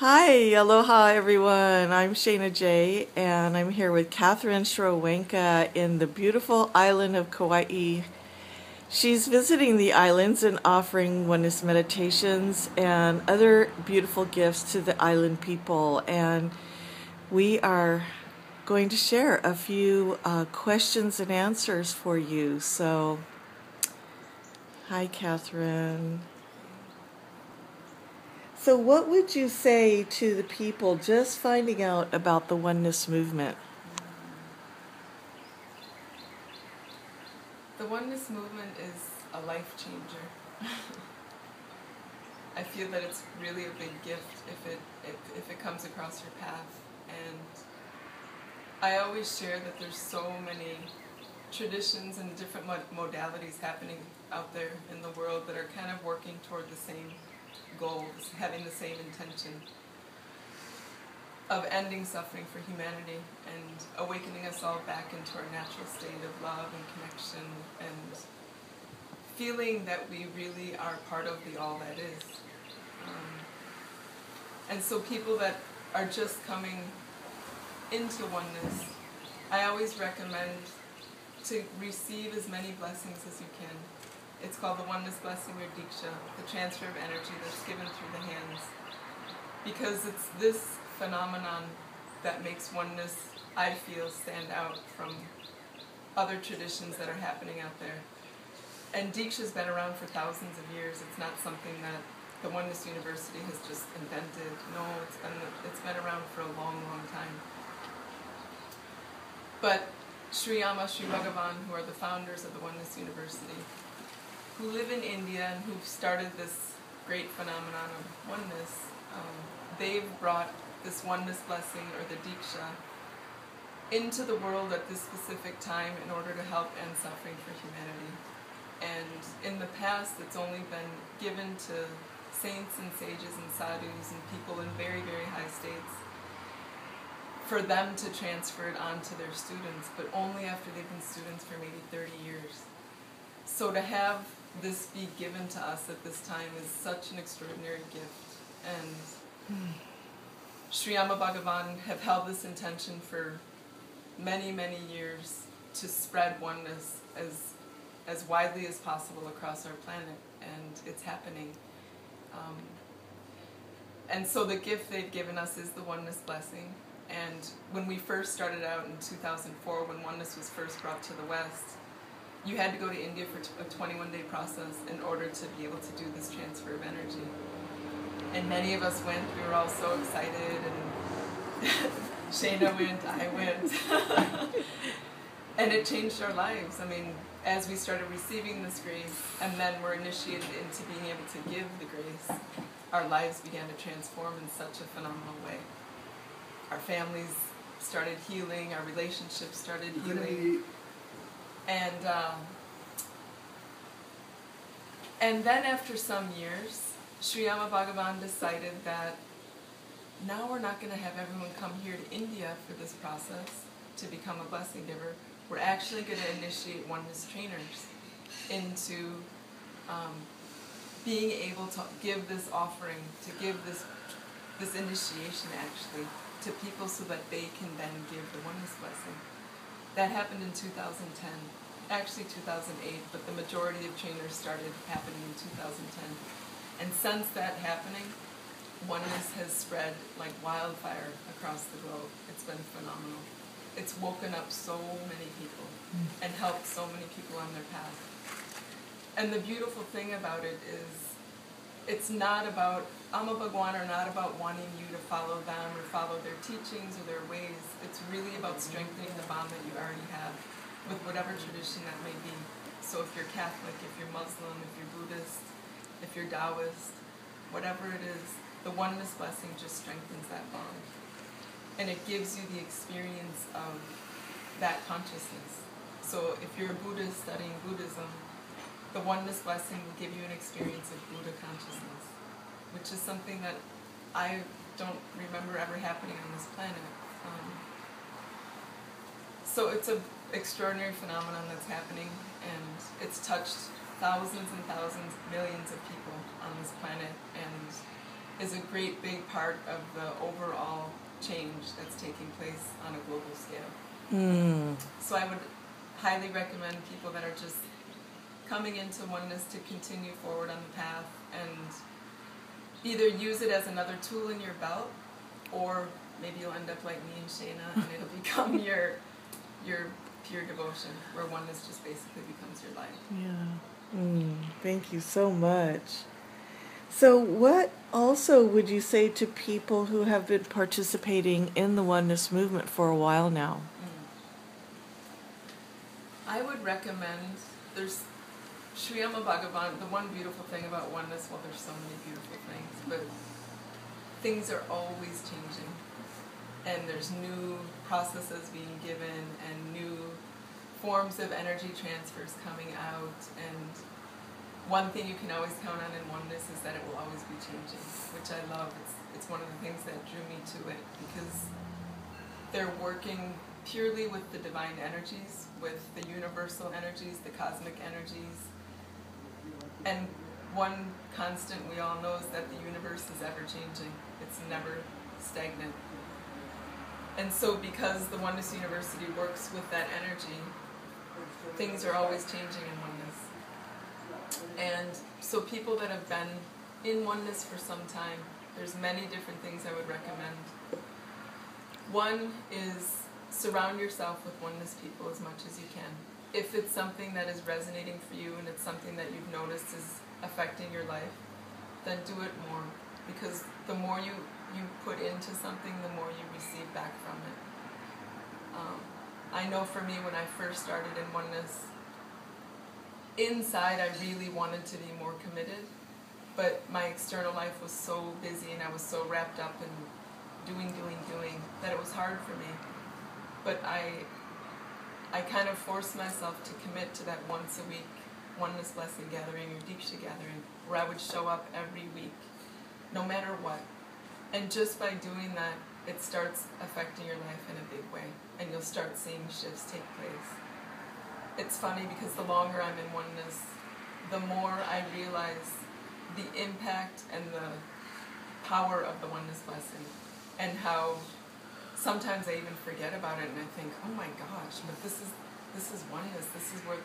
Hi, aloha everyone. I'm Shana J, and I'm here with Catherine Scherwenka in the beautiful island of Kauai. She's visiting the islands and offering oneness meditations and other beautiful gifts to the island people. And we are going to share a few questions and answers for you. So, hi, Catherine. So, what would you say to the people just finding out about the oneness movement? The oneness movement is a life changer. I feel that it's really a big gift if it comes across your path. And I always share that there's so many traditions and different modalities happening out there in the world that are kind of working toward the same goals, having the same intention of ending suffering for humanity and awakening us all back into our natural state of love and connection and feeling that we really are part of the all that is. And so people that are just coming into oneness, I always recommend to receive as many blessings as you can. It's called the Oneness Blessing or Diksha, the transfer of energy that's given through the hands. Because it's this phenomenon that makes oneness, I feel, stand out from other traditions that are happening out there. And Diksha's been around for thousands of years. It's not something that the Oneness University has just invented. No, it's been around for a long, long time. But Sri Amma, Sri Bhagavan, who are the founders of the Oneness University, who live in India and who've started this great phenomenon of oneness, they've brought this oneness blessing, or the Diksha, into the world at this specific time in order to help end suffering for humanity. And in the past, it's only been given to saints and sages and sadhus and people in very, very high states for them to transfer it on to their students, but only after they've been students for maybe 30 years. So to have this be given to us at this time is such an extraordinary gift. And Sri Amma Bhagavan have held this intention for many, many years to spread oneness as widely as possible across our planet, and it's happening. And so the gift they've given us is the oneness blessing. And when we first started out in 2004, when oneness was first brought to the West, you had to go to India for a 21-day process in order to be able to do this transfer of energy. And many of us went. We were all so excited, and Shana went, I went. And it changed our lives. I mean, as we started receiving this grace, and then were initiated into being able to give the grace, our lives began to transform in such a phenomenal way. Our families started healing, our relationships started healing. And then after some years, Sri Amma Bhagavan decided that now we're not going to have everyone come here to India for this process to become a blessing giver. We're actually going to initiate oneness trainers into being able to give this offering, to give this initiation actually to people so that they can then give the oneness blessing. That happened in 2010, actually 2008, but the majority of trainers started happening in 2010. And since that happening, oneness has spread like wildfire across the globe. It's been phenomenal. It's woken up so many people and helped so many people on their path. And the beautiful thing about it is it's not about, Amma Bhagwan are not about wanting you to follow them or follow their teachings or their ways. It's really about strengthening the bond that you already have with whatever tradition that may be. So if you're Catholic, if you're Muslim, if you're Buddhist, if you're Taoist, whatever it is, the oneness blessing just strengthens that bond. And it gives you the experience of that consciousness. So if you're a Buddhist studying Buddhism, the oneness blessing will give you an experience of Buddha consciousness, which is something that I don't remember ever happening on this planet. So it's an extraordinary phenomenon that's happening, and it's touched thousands and thousands, millions of people on this planet, and is a great big part of the overall change that's taking place on a global scale. So I would highly recommend people that are just coming into oneness to continue forward on the path and either use it as another tool in your belt, or maybe you'll end up like me and Shayna and it'll become your pure devotion, where oneness just basically becomes your life. Yeah. Thank you so much. So what also would you say to people who have been participating in the oneness movement for a while now? I would recommend, there's Shriyama Bhagavan, the one beautiful thing about oneness, well, there's so many beautiful things, but things are always changing. And there's new processes being given and new forms of energy transfers coming out. And one thing you can always count on in oneness is that it will always be changing, which I love. It's one of the things that drew me to it, because they're working purely with the divine energies, with the universal energies, the cosmic energies. And one constant we all know is that the universe is ever changing. It's never stagnant. And so because the Oneness University works with that energy, things are always changing in oneness. And so people that have been in oneness for some time, there's many different things I would recommend. One is surround yourself with oneness people as much as you can. If it's something that is resonating for you and it's something that you've noticed is affecting your life, then do it more. Because the more you put into something, the more you receive back from it. I know for me, when I first started in oneness, inside I really wanted to be more committed, but my external life was so busy and I was so wrapped up in doing, that it was hard for me. But I kind of forced myself to commit to that once a week Oneness Blessing Gathering or Diksha Gathering, where I would show up every week, no matter what. And just by doing that, it starts affecting your life in a big way, and you'll start seeing shifts take place. It's funny because the longer I'm in oneness, the more I realize the impact and the power of the Oneness Blessing, and how sometimes I even forget about it and I think, oh my gosh, but this is oneness. This is where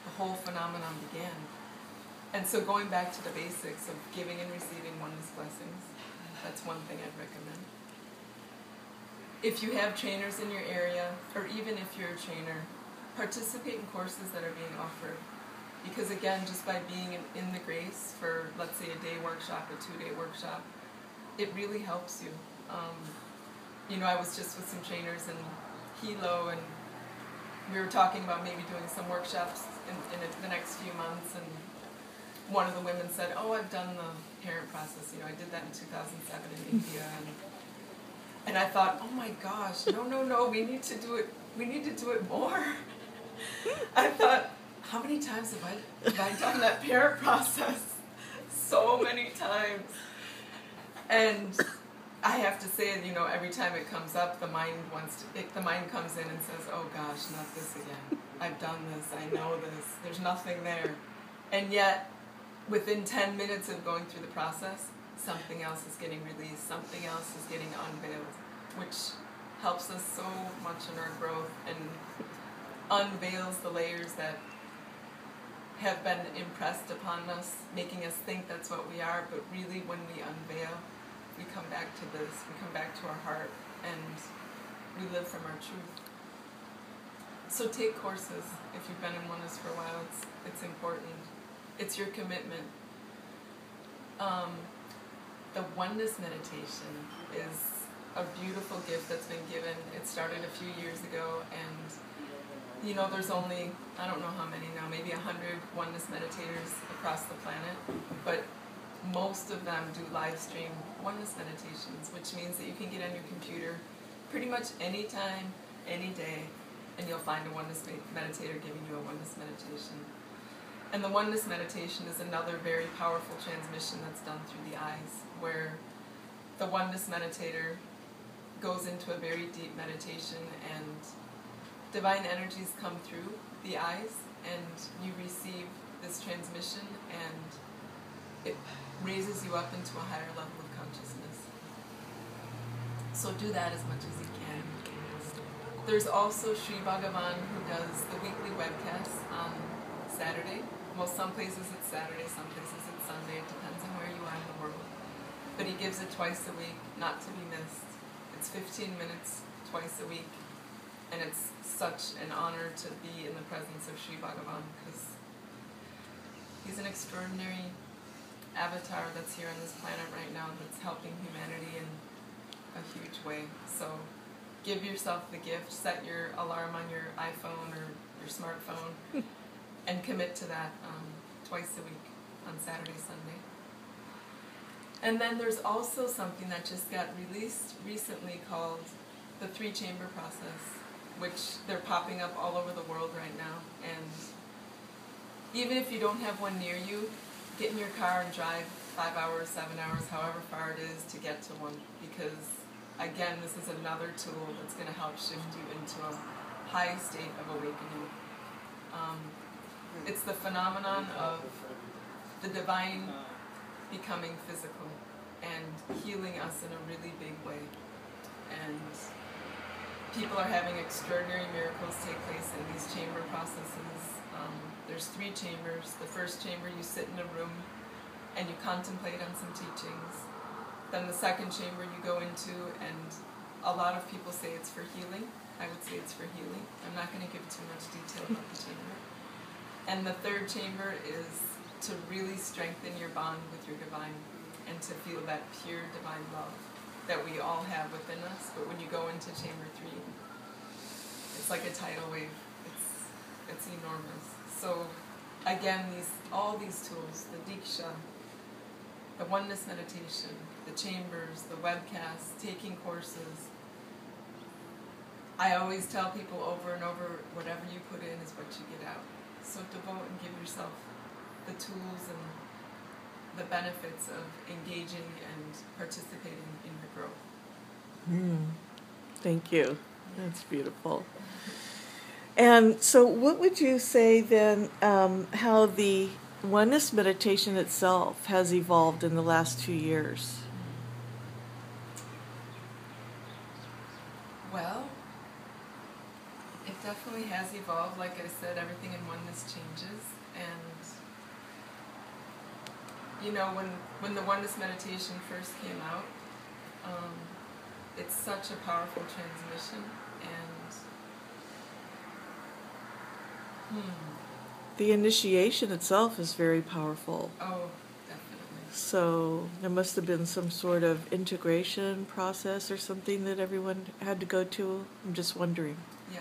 the whole phenomenon began. And so going back to the basics of giving and receiving oneness blessings, that's one thing I'd recommend. If you have trainers in your area, or even if you're a trainer, participate in courses that are being offered. Because again, just by being in the grace for, let's say, a day workshop, a 2-day workshop, it really helps you. I was just with some trainers in Hilo, and we were talking about maybe doing some workshops in the next few months, and one of the women said, oh, I've done the parent process. I did that in 2007 in India. And I thought, oh my gosh, no, we need to do it more. I thought, how many times have I done that parent process? So many times. And I have to say, every time it comes up, the mind comes in and says, oh gosh, not this again. I've done this, I know this, there's nothing there. And yet, within 10 minutes of going through the process, something else is getting released, something else is getting unveiled, which helps us so much in our growth and unveils the layers that have been impressed upon us, making us think that's what we are, but really when we unveil, we come back to this, we come back to our heart, and we live from our truth. So take courses. If you've been in oneness for a while, it's important. It's your commitment. The Oneness Meditation is a beautiful gift that's been given. It started a few years ago, and there's only, I don't know how many now, maybe 100 Oneness Meditators across the planet, but most of them do live stream oneness meditations, which means that you can get on your computer pretty much any time, any day, and you'll find a oneness meditator giving you a oneness meditation. And the oneness meditation is another very powerful transmission that's done through the eyes, where the oneness meditator goes into a very deep meditation and divine energies come through the eyes and you receive this transmission, and it raises you up into a higher level of consciousness. So do that as much as you can. There's also Sri Bhagavan, who does the weekly webcasts on Saturday. Well, some places it's Saturday, some places it's Sunday. It depends on where you are in the world. But he gives it twice a week, not to be missed. It's 15 minutes twice a week. And it's such an honor to be in the presence of Sri Bhagavan, because he's an extraordinary avatar that's here on this planet right now that's helping humanity in a huge way. So give yourself the gift, set your alarm on your iPhone or your smartphone, and commit to that twice a week on Saturday, Sunday. And then there's also something that just got released recently called the 3-chamber process, which they're popping up all over the world right now. And even if you don't have one near you, get in your car and drive 5 hours, 7 hours, however far it is to get to one, because again, this is another tool that's going to help shift you into a high state of awakening. It's the phenomenon of the divine becoming physical and healing us in a really big way. And people are having extraordinary miracles take place in these chamber processes. There's 3 chambers. The first chamber, you sit in a room and you contemplate on some teachings. Then the second chamber you go into, and a lot of people say it's for healing. I would say it's for healing. I'm not going to give too much detail about the chamber. And the third chamber is to really strengthen your bond with your divine and to feel that pure divine love that we all have within us. But when you go into chamber 3, it's like a tidal wave. It's enormous. So again, all these tools, the Diksha, the Oneness Meditation, the chambers, the webcasts, taking courses. I always tell people over and over, whatever you put in is what you get out. So devote and give yourself the tools and the benefits of engaging and participating in your growth. Thank you. That's beautiful. And so what would you say then, how the Oneness meditation itself has evolved in the last 2 years? Well, it definitely has evolved. Like I said, everything in oneness changes. And, you know, when the Oneness meditation first came out, it's such a powerful transmission. And the initiation itself is very powerful. Oh, definitely. So there must have been some sort of integration process or something that everyone had to go to. I'm just wondering. Yeah,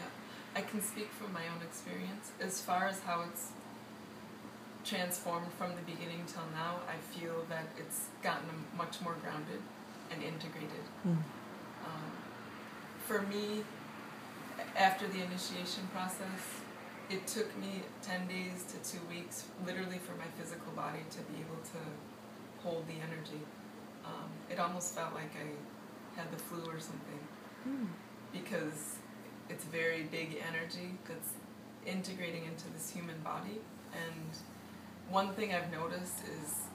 I can speak from my own experience. As far as how it's transformed from the beginning till now, I feel that it's gotten much more grounded and integrated. For me, after the initiation process, it took me 10 days to 2 weeks, literally for my physical body to be able to hold the energy. It almost felt like I had the flu or something, because it's very big energy that's integrating into this human body. And one thing I've noticed is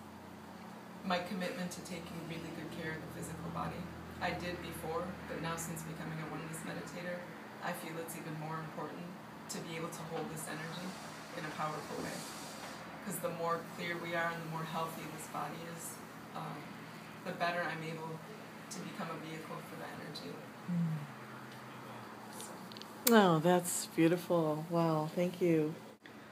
my commitment to taking really good care of the physical body. I did before, but now since becoming a Oneness Meditator, I feel it's even more important to be able to hold this energy in a powerful way. Because the more clear we are and the more healthy this body is, the better I'm able to become a vehicle for the energy. Oh, that's beautiful. Wow, thank you.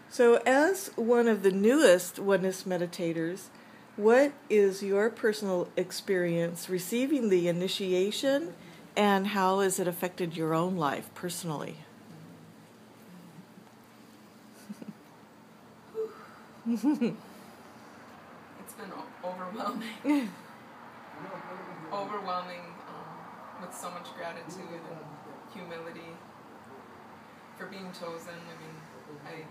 So as one of the newest Oneness meditators, what is your personal experience receiving the initiation, and how has it affected your own life personally? It's been overwhelming. Overwhelming, with so much gratitude and humility for being chosen. I mean,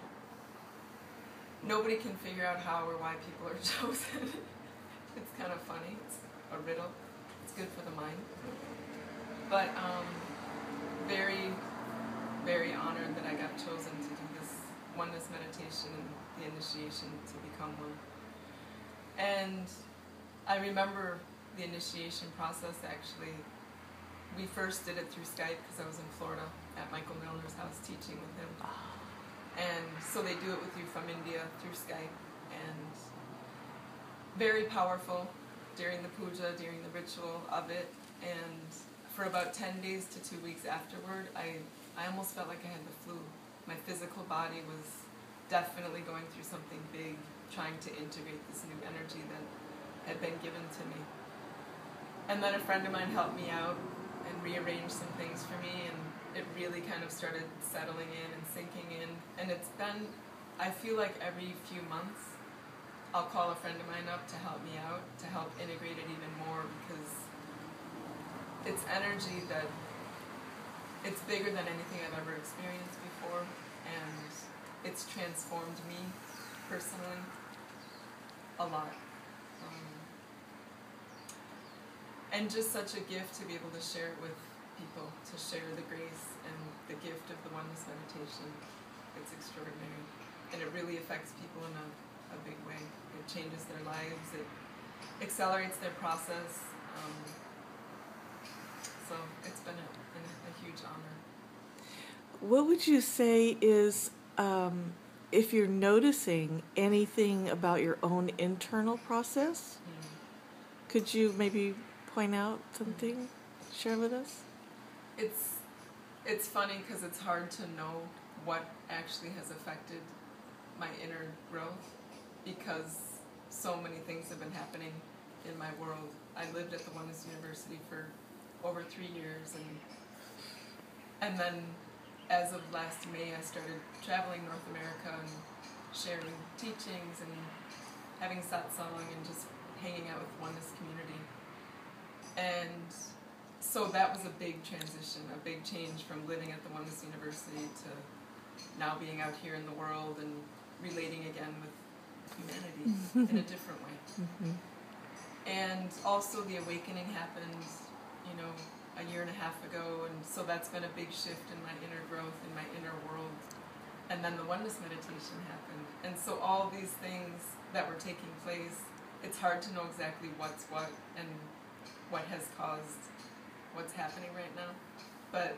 nobody can figure out how or why people are chosen. It's kind of funny. It's a riddle. It's good for the mind. But very, very honored that I got chosen to do this Oneness meditation and the initiation to become one. And I remember the initiation process, actually, we first did it through Skype because I was in Florida at Michael Milner's house teaching with him. And so they do it with you from India through Skype, and very powerful during the puja, during the ritual of it. And for about 10 days to 2 weeks afterward, I almost felt like I had the flu. My physical body was definitely going through something big, trying to integrate this new energy that had been given to me. And then a friend of mine helped me out and rearranged some things for me, and it really kind of started settling in and sinking in. And it's been, I feel like every few months, I'll call a friend of mine up to help me out, to help integrate it even more, because it's energy that, it's bigger than anything I've ever experienced before, and it's transformed me personally a lot. And just such a gift to be able to share it with people, to share the grace and the gift of the Oneness Meditation. It's extraordinary. And it really affects people in a big way. It changes their lives. It accelerates their process. So it's been a huge honor. What would you say is, if you're noticing anything about your own internal process, could you maybe point out something, share with us? It's funny because it's hard to know what actually has affected my inner growth, because so many things have been happening in my world. I lived at the Oneness University for over 3 years, and then as of last May I started traveling North America and sharing teachings and having satsang and just hanging out with the Oneness community. And so that was a big transition, a big change from living at the Oneness University to now being out here in the world and relating again with humanity in a different way. Mm-hmm. And also the awakening happened, a year and a half ago, and so that's been a big shift in my inner growth, in my inner world. And then the Oneness Meditation happened. And so all these things that were taking place, it's hard to know exactly what's what and what has caused what's happening right now. But,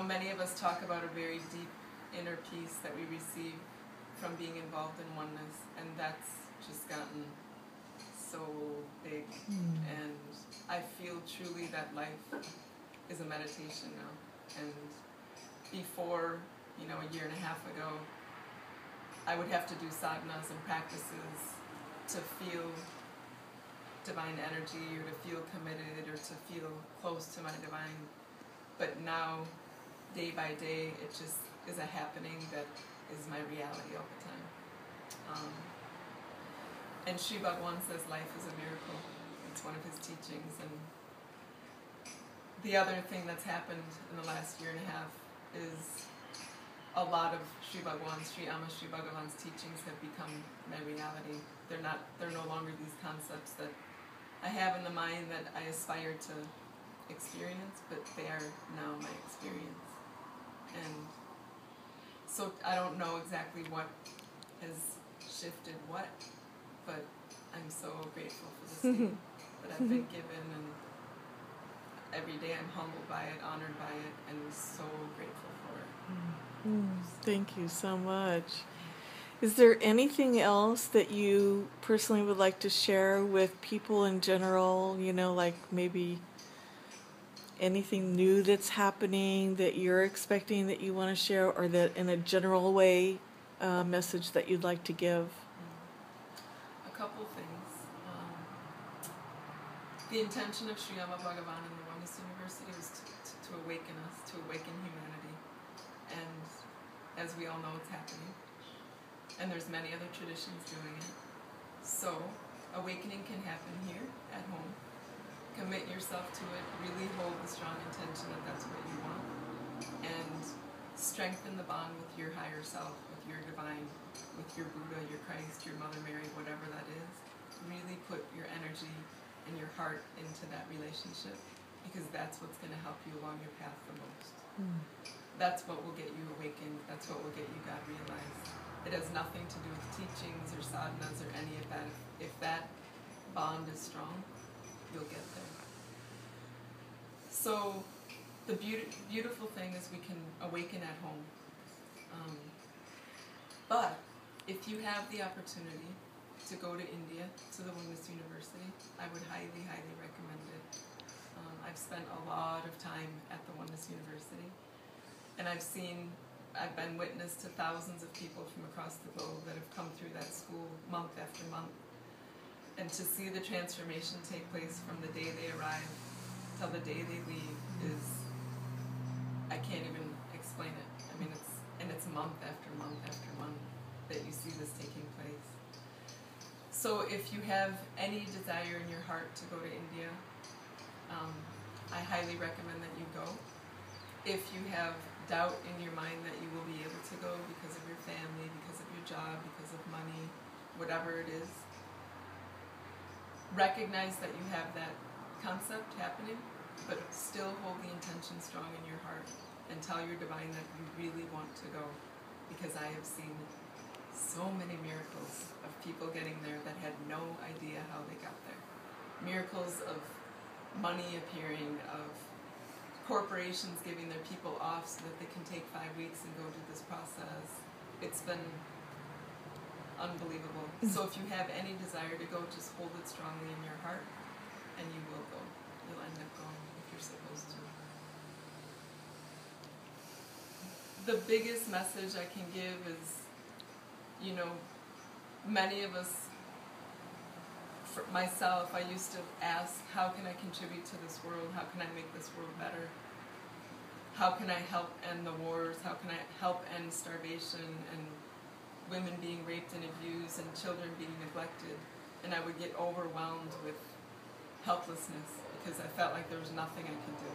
many of us talk about a very deep inner peace that we receive from being involved in oneness, and that's just gotten so big. And I feel truly that life is a meditation now. And before, a year and a half ago, I would have to do sadhanas and practices to feel divine energy, or to feel committed, or to feel close to my divine. But now, day by day, it just is a happening that is my reality all the time. And Sri Bhagawan says life is a miracle. It's one of his teachings. And the other thing that's happened in the last year and a half is a lot of Sri Bhagawan's teachings have become my reality. They're no longer these concepts that I have in the mind that I aspire to experience, but they are now my experience. And so I don't know exactly what has shifted what, but I'm so grateful for the state that I've been given, and every day I'm humbled by it, honored by it, and so grateful for it. Thank you so much. Is there anything else that you personally would like to share with people in general, like maybe anything new that's happening that you're expecting that you want to share, or that in a general way, message that you'd like to give? A couple things. The intention of Sri Amma Bhagavan and the Oneness University was to awaken us, to awaken humanity. And as we all know, it's happening. And there's many other traditions doing it. So, awakening can happen here at home. Commit yourself to it. Really hold the strong intention that that's what you want. And strengthen the bond with your higher self, with your divine, with your Buddha, your Christ, your Mother Mary, whatever that is. Really put your energy and your heart into that relationship, because that's what's going to help you along your path the most. That's what will get you awakened. That's what will get you God realized. It has nothing to do with teachings or sadhanas or any of that. If that bond is strong, you'll get there. So the beautiful thing is we can awaken at home. But if you have the opportunity to go to India, to the Oneness University, I would highly, highly recommend it. I've spent a lot of time at the Oneness University, and I've been witness to thousands of people from across the globe that have come through that school month after month. And to see the transformation take place from the day they arrive till the day they leave is, I can't even explain it. I mean, it's month after month after month that you see this taking place. So if you have any desire in your heart to go to India, I highly recommend that you go. If you have doubt in your mind that you will be able to go because of your family, because of your job, because of money, whatever it is, recognize that you have that concept happening, but still hold the intention strong in your heart and tell your divine that you really want to go, because I have seen so many miracles of people getting there that had no idea how they got there. Miracles of money appearing, of corporations giving their people off so that they can take 5 weeks and go do this process. It's been unbelievable. So if you have any desire to go, just hold it strongly in your heart, and you will go. You'll end up going if you're supposed to. The biggest message I can give is, many of us, for myself, I used to ask, how can I contribute to this world? How can I make this world better? How can I help end the wars? How can I help end starvation and women being raped and abused and children being neglected? And I would get overwhelmed with helplessness because I felt like there was nothing I could do.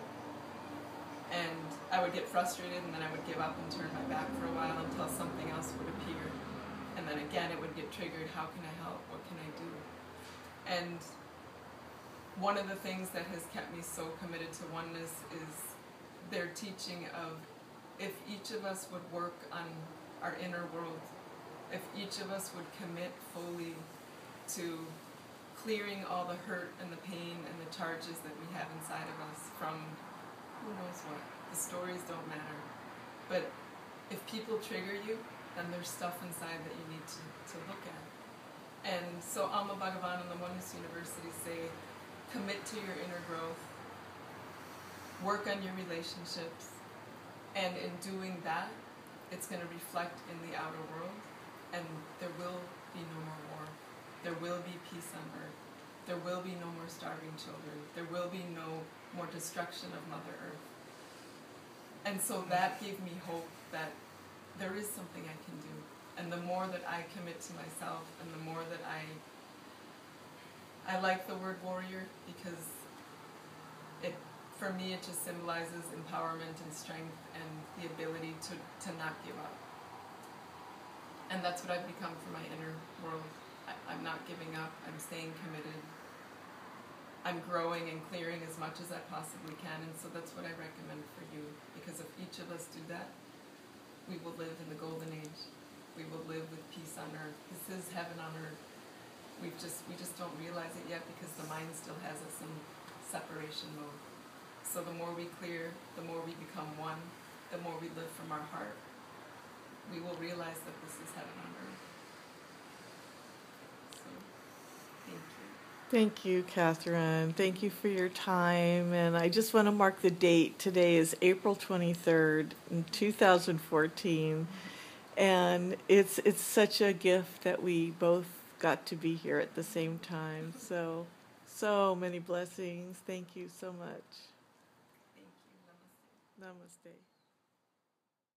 And I would get frustrated, and then I would give up and turn my back for a while until something else would appear. And then again it would get triggered, how can I help? What can I do? And one of the things that has kept me so committed to oneness is their teaching of, if each of us would work on our inner world, if each of us would commit fully to clearing all the hurt and the pain and the charges that we have inside of us from who knows what. The stories don't matter. But if people trigger you, then there's stuff inside that you need to look at. And so Alma Bhagavan and the Oneness University say, commit to your inner growth, work on your relationships, and in doing that, it's going to reflect in the outer world, and there will be no more war. There will be peace on earth. There will be no more starving children. There will be no more destruction of Mother Earth. And so that gave me hope that there is something I can do. And the more that I commit to myself, and the more that I like the word warrior, because for me it just symbolizes empowerment and strength and the ability to not give up. And that's what I've become for my inner world. I'm not giving up, I'm staying committed. I'm growing and clearing as much as I possibly can, and so that's what I recommend for you, because if each of us do that, we will live in the golden age. We will live with peace on earth. This is heaven on earth. We just don't realize it yet because the mind still has us in separation mode. So the more we clear, the more we become one, the more we live from our heart, we will realize that this is heaven on earth. So, thank you. Thank you, Catherine. Thank you for your time. And I just want to mark the date. Today is April 23rd, 2014. And it's such a gift that we both got to be here at the same time. So many blessings. Thank you so much. Thank you. Namaste. Namaste.